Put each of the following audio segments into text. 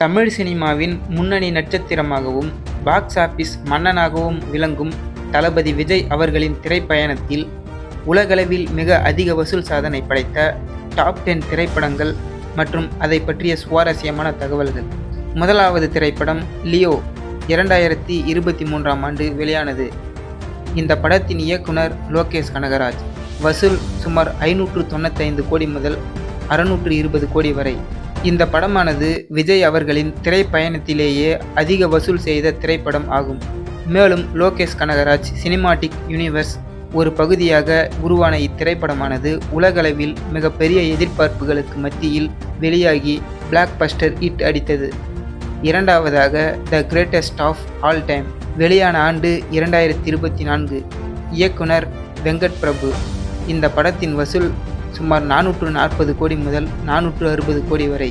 தமிழ் சினிமாவின் முன்னணி நட்சத்திரமாகவும் box office மன்னனாகவும் விளங்கும் தளபதி விஜய் அவர்களின் திரைப்பயணத்தில் உலகளவில் மிக அதிக வசூல் சாதனை படைத்த டாப் 10 திரைப்படங்கள் மற்றும் அதை பற்றிய சுவாரஸ்யமான தகவல்கள். முதலாவது திரைப்படம் லியோ 2023ஆம் ஆண்டு வெளியானது. இந்த படத்தின் இயக்குனர் லோகேஷ் கனகராஜ். வசூல் சுமார் 595 கோடி முதல் 620 கோடி வரை. இந்த படமானது விஜய் அவர்களின் திரைப்பயணத்திலேயே அதிக வசூல் செய்த திரைப்படம் ஆகும். மேலும் லோகேஷ் கனகராஜ் சினிமாட்டிக் யூனிவர்ஸ் ஒரு பகுதியாக உருவான இத்திரைப்படமானது உலகளவில் மிகப்பெரிய எதிர்பார்ப்புகளுக்கு மத்தியில் வெளியாகி பிளாக் பஸ்டர் ஹிட் அடித்தது. இரண்டாவதாக the greatest of all time வெளியான ஆண்டு 2024. இயக்குனர் வெங்கட் பிரபு. இந்த படத்தின் வசூல் சுமார் 440 கோடி முதல் 460 கோடி வரை.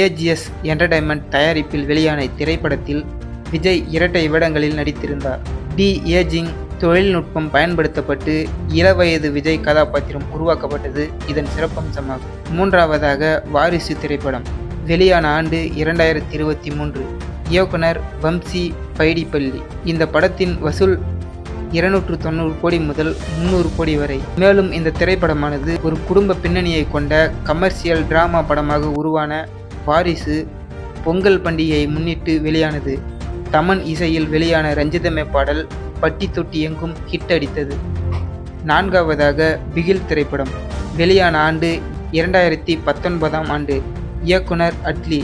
ஏஜிஎஸ் என்டர்டைன்மெண்ட் தயாரிப்பில் வெளியான இத்திரைப்படத்தில் விஜய் இரட்டை வேடங்களில் நடித்திருந்தார். டி ஏஜிங் தொழில்நுட்பம் பயன்படுத்தப்பட்டு இளவயது விஜய் கதாபாத்திரம் உருவாக்கப்பட்டது இதன் சிறப்பம்சமாகும். மூன்றாவதாக வாரிசு திரைப்படம் வெளியான ஆண்டு 2023. இயக்குனர் வம்சி பைடிப்பள்ளி. இந்த படத்தின் வசூல் 290 கோடி முதல் 300 கோடி வரை. மேலும் இந்த திரைப்படமானது ஒரு குடும்ப பின்னணியை கொண்ட கமர்ஷியல் டிராமா படமாக உருவான வாரிசு பொங்கல் பண்டிகையை முன்னிட்டு வெளியானது. தமன் இசையில் வெளியான ரஞ்சிதமே பாடல் பட்டி தொட்டி எங்கும் ஹிட் அடித்தது. நான்காவதாக பிகில் திரைப்படம் வெளியான ஆண்டு 2019ஆம் ஆண்டு. இயக்குனர் அட்லி.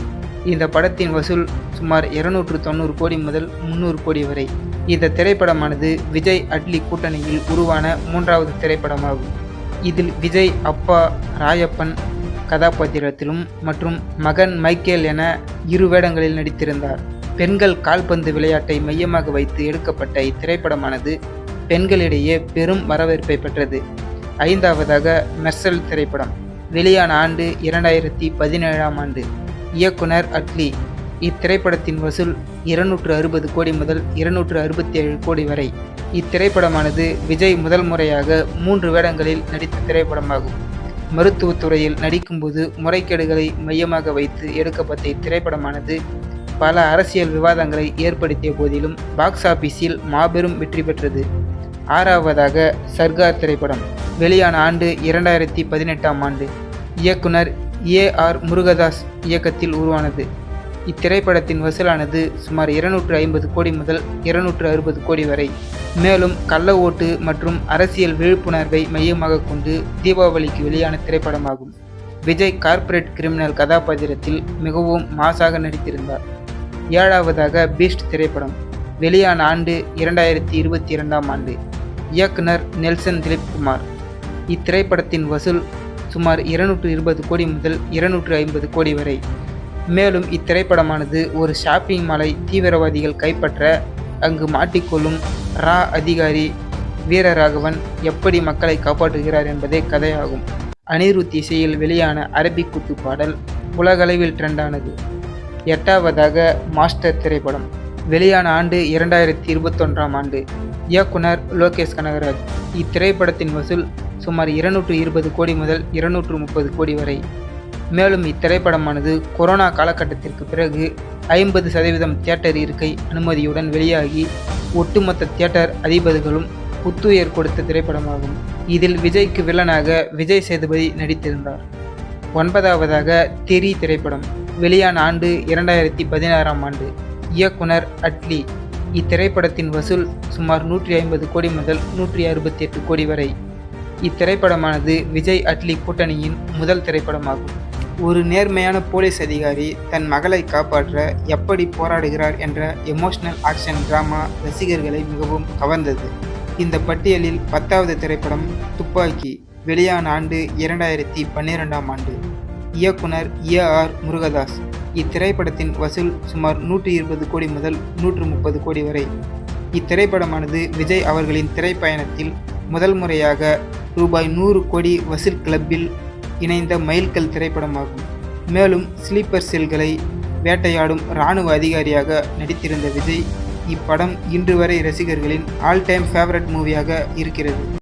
இந்த படத்தின் வசூல் சுமார் 290 கோடி முதல் 300 கோடி வரை. இந்த திரைப்படமானது விஜய் அட்லி கூட்டணியில் உருவான மூன்றாவது திரைப்படமாகும். இதில் விஜய் அப்பா ராயப்பன் கதாபாத்திரத்திலும் மற்றும் மகன் மைக்கேல் என இரு வேடங்களில் நடித்திருந்தார். பெண்கள் கால்பந்து விளையாட்டை மையமாக வைத்து எடுக்கப்பட்ட இத்திரைப்படமானது பெண்களிடையே பெரும் வரவேற்பை பெற்றது. ஐந்தாவதாக மெர்சல் திரைப்படம் வெளியான ஆண்டு 2017ஆம் ஆண்டு. இயக்குனர் அட்லி. இத்திரைப்படத்தின் வசூல் 260 கோடி முதல் 267 கோடி வரை. இத்திரைப்படமானது விஜய் முதல் முறையாக 3 வேடங்களில் நடித்த திரைப்படமாகும். மருத்துவத்துறையில் நடிக்கும்போது முறைகேடுகளை மையமாக வைத்து எடுக்கப்பட்ட இத்திரைப்படமானது பல அரசியல் விவாதங்களை ஏற்படுத்திய போதிலும் பாக்ஸ் ஆபீஸில் மாபெரும் வெற்றி பெற்றது. ஆறாவதாக சர்கார் திரைப்படம் வெளியான ஆண்டு 2018ஆம் ஆண்டு. இயக்குனர் ஏ.ஆர். முருகதாஸ் இயக்கத்தில் உருவானது. இத்திரைப்படத்தின் வசூலானது சுமார் 250 கோடி முதல் 260 கோடி வரை. மேலும் கள்ள ஓட்டு மற்றும் அரசியல் விழிப்புணர்வை மையமாக கொண்டு தீபாவளிக்கு வெளியான திரைப்படமாகும். விஜய் கார்ப்பரேட் கிரிமினல் கதாபாத்திரத்தில் மிகவும் மாசாக நடித்திருந்தார். ஏழாவதாக பீஸ்ட் திரைப்படம் வெளியான ஆண்டு 2022ஆம் ஆண்டு. இயக்குனர் நெல்சன் திலீப் குமார். இத்திரைப்படத்தின் வசூல் சுமார் 220 கோடி முதல் 250 கோடி வரை. மேலும் இத்திரைப்படமானது ஒரு ஷாப்பிங் மாலை தீவிரவாதிகள் கைப்பற்ற அங்கு மாட்டிக்கொள்ளும் ரா அதிகாரி வீரராகவன் எப்படி மக்களை காப்பாற்றுகிறார் என்பதே கதையாகும். அனிருத் இசையில் வெளியான அரபிக் குத்து பாடல் உலகளவில் ட்ரெண்டானது. எட்டாவதாக மாஸ்டர் திரைப்படம் வெளியான ஆண்டு 2021ஆம் ஆண்டு. இயக்குனர் லோகேஷ் கனகராஜ். இத்திரைப்படத்தின் வசூல் சுமார் 220 கோடி முதல் 230 கோடி வரை. மேலும் இத்திரைப்படமானது கொரோனா காலகட்டத்திற்கு பிறகு 50% தியேட்டர் இருக்கை அனுமதியுடன் வெளியாகி ஒட்டுமொத்த தியேட்டர் அதிபதிகளும் புத்துயிர் கொடுத்த திரைப்படமாகும். இதில் விஜய்க்கு வில்லனாக விஜய் சேதுபதி நடித்திருந்தார். ஒன்பதாவதாக தெறி திரைப்படம் வெளியான ஆண்டு 2016ஆம் ஆண்டு. இயக்குனர் அட்லி. இத்திரைப்படத்தின் வசூல் சுமார் 150 கோடி முதல் 168 கோடி வரை. இத்திரைப்படமானது விஜய் அட்லி கூட்டணியின் முதல் திரைப்படமாகும். ஒரு நேர்மையான போலீஸ் அதிகாரி தன் மகளை காப்பாற்ற எப்படி போராடுகிறார் என்ற எமோஷனல் ஆக்ஷன் டிராமா ரசிகர்களை மிகவும் கவர்ந்தது. இந்த பட்டியலில் 10வது திரைப்படம் துப்பாக்கி வெளியான ஆண்டு 2012ஆம் ஆண்டு. இயக்குனர் ஏ.ஆர். முருகதாஸ். இத்திரைப்படத்தின் வசூல் சுமார் 120 கோடி முதல் 130 கோடி வரை. இத்திரைப்படமானது விஜய் அவர்களின் திரைப்பயணத்தில் முதல் முறையாக ரூபாய் 100 கோடி வசூல் கிளப்பில் இணைந்த மைல்கல் திரைப்படமாகும். மேலும் ஸ்லீப்பர் செல்களை வேட்டையாடும் இராணுவ அதிகாரியாக நடித்திருந்த விஜய் இப்படம் இன்று வரை ரசிகர்களின் ஆல் டைம் ஃபேவரட் மூவியாக இருக்கிறது.